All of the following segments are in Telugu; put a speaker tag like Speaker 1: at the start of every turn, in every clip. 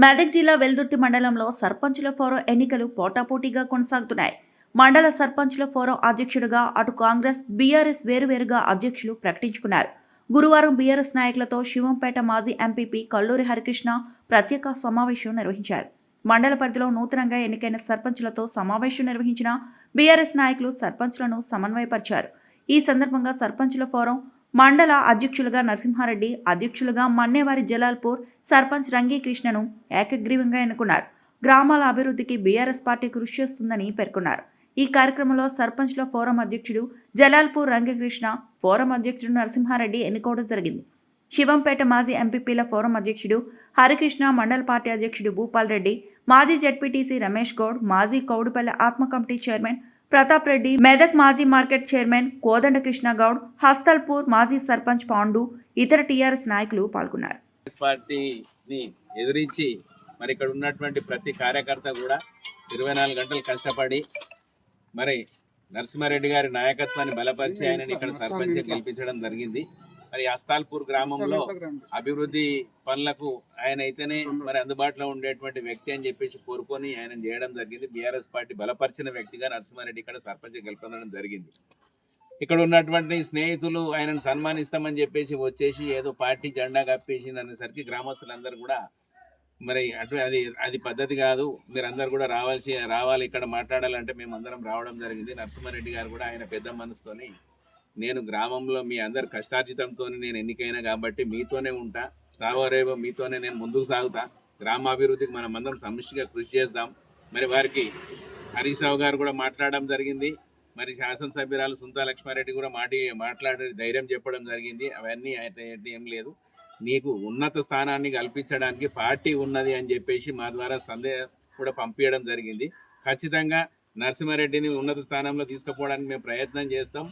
Speaker 1: మెదక్ జిల్లా వెల్దుర్తి మండలంలో సర్పంచుల ఫోరం ఎన్నికలు పోటాపోటీగా కొనసాగుతున్నాయి. మండల సర్పంచుల ఫోరం అధ్యక్షుడిగా అటు కాంగ్రెస్, బీఆర్ఎస్ వేరువేరుగా అధ్యక్షులు ప్రకటించుకున్నారు. గురువారం బీఆర్ఎస్ నాయకులతో శివంపేట మాజీ ఎంపీపీ కల్లూరి హరికృష్ణ ప్రత్యేక సమావేశం నిర్వహించారు. మండల పరిధిలో నూతనంగా ఎన్నికైన సర్పంచులతో సమావేశం నిర్వహించిన బీఆర్ఎస్ నాయకులు సర్పంచులను సమన్వయపరిచారు. ఈ సందర్భంగా సర్పంచుల ఫోరం మండల అధ్యక్షులుగా నరసింహారెడ్డి, అధ్యక్షులుగా మన్నేవారి జలాల్పూర్, సర్పంచ్ రంగీకృష్ణను ఏకగ్రీవంగా ఎన్నుకున్నారు. గ్రామాల అభివృద్ధికి బీఆర్ఎస్ పార్టీ కృషి చేస్తుందని పేర్కొన్నారు. ఈ కార్యక్రమంలో సర్పంచ్ల ఫోరం అధ్యక్షుడు జలాల్పూర్ రంగీకృష్ణ, ఫోరం అధ్యక్షుడు నరసింహారెడ్డి ఎన్నుకోవడం జరిగింది. శివంపేట మాజీ ఎంపీపీల ఫోరం అధ్యక్షుడు హరికృష్ణ, మండల పార్టీ అధ్యక్షుడు భూపాల్ రెడ్డి, మాజీ జడ్పీటీసీ రమేష్ గౌడ్, మాజీ కౌడుపల్లి ఆత్మ కమిటీ చైర్మన్ ప్రతాప్ రెడ్డి, మెదక్ మాజీ మార్కెట్ చైర్మన్ కోదండ కృష్ణ గౌడ్, హస్తల్పూర్ మాజీ సర్పంచ్ పాండు, ఇతర టీఆర్ఎస్ నాయకులు పాల్గొన్నారు.
Speaker 2: పార్టీని ఎదిరించి మరి ఇక్కడ ఉన్నటువంటి ప్రతి కార్యకర్త కూడా 24 గంటలు కష్టపడి మరి నరసింహారెడ్డి గారి నాయకత్వాన్ని బలపరిచి ఆయనని ఇక్కడ సర్పంచ్ గెలిపించడం జరిగింది. మరి హస్తాల్పూర్ గ్రామంలో అభివృద్ధి పనులకు ఆయన అయితేనే మరి అందుబాటులో ఉండేటువంటి వ్యక్తి అని చెప్పేసి కోరుకొని ఆయన చేయడం జరిగింది. బీఆర్ఎస్ పార్టీ బలపరిచిన వ్యక్తిగా నరసింహారెడ్డి ఇక్కడ సర్పంచ్ గెలుపొందడం జరిగింది. ఇక్కడ ఉన్నటువంటి స్నేహితులు ఆయనను సన్మానిస్తామని చెప్పేసి వచ్చేసి ఏదో పార్టీ జెండా కప్పేసి అనేసరికి గ్రామస్తులందరూ కూడా మరి అది పద్ధతి కాదు, మీరందరూ కూడా రావాలి ఇక్కడ మాట్లాడాలంటే మేమందరం రావడం జరిగింది. నరసింహారెడ్డి గారు కూడా ఆయన పెద్ద మనసుతోని నేను గ్రామంలో మీ అందరు కష్టార్జితంతో నేను ఎన్నికైనా కాబట్టి మీతోనే ఉంటా, సావరేవో మీతోనే నేను ముందుకు సాగుతా, గ్రామాభివృద్ధికి మనం అందరం సమిష్టిగా కృషి చేద్దాం. మరి వారికి హరీష్ రావు గారు కూడా మాట్లాడడం జరిగింది. మరి శాసనసభ్యురాలు సుంతా లక్ష్మారెడ్డి కూడా మాట్లాడే ధైర్యం చెప్పడం జరిగింది. అవన్నీ ఏం లేదు, నీకు ఉన్నత స్థానాన్ని కల్పించడానికి పార్టీ ఉన్నది అని చెప్పేసి మా ద్వారా సందేహం కూడా పంపించడం జరిగింది. ఖచ్చితంగా నరసింహారెడ్డిని ఉన్నత స్థానంలో తీసుకుపోవడానికి మేము ప్రయత్నం చేస్తాం.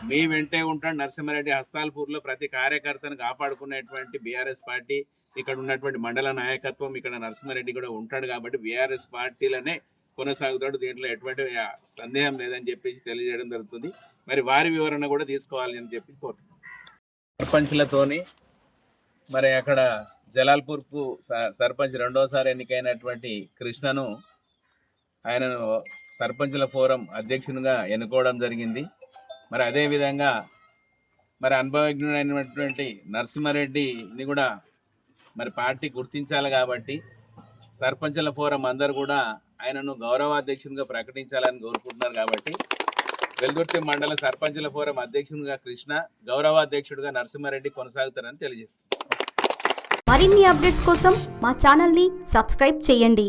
Speaker 2: మీ వెంటే ఉంటాం. నరసింహారెడ్డి హస్తాల్పూర్లో ప్రతి కార్యకర్తను కాపాడుకునేటువంటి బీఆర్ఎస్ పార్టీ, ఇక్కడ ఉన్నటువంటి మండల నాయకత్వం, ఇక్కడ నరసింహారెడ్డి కూడా ఉంటాడు కాబట్టి బీఆర్ఎస్ పార్టీలనే కొనసాగుతాడు. దీంట్లో ఎటువంటి సందేహం లేదని చెప్పేసి తెలియజేయడం జరుగుతుంది. మరి వారి వివరణ కూడా తీసుకోవాలి అని చెప్పి కోరుతున్నాం. సర్పంచ్లతోని మరి అక్కడ జలాల్పూర్కు సర్పంచ్ రెండోసారి ఎన్నికైనటువంటి కృష్ణను ఆయనను సర్పంచుల ఫోరం అధ్యక్షునిగా ఎన్నుకోవడం జరిగింది. మరి అదేవిధంగా మరి అనుభవజ్ఞుడైనటువంటి నరసింహారెడ్డిని కూడా మరి పార్టీ గుర్తించాలి కాబట్టి సర్పంచుల ఫోరం అందరూ కూడా ఆయనను గౌరవాధ్యక్షునిగా ప్రకటించాలని కోరుకుంటున్నారు. కాబట్టి వెల్దుర్తి మండల సర్పంచుల ఫోరం అధ్యక్షునిగా కృష్ణ, గౌరవాధ్యక్షుడిగా నరసింహారెడ్డి కొనసాగుతారని తెలియజేస్తున్నారు.
Speaker 3: మరిన్ని అప్డేట్స్ కోసం మా ఛానల్ని సబ్స్క్రైబ్ చేయండి.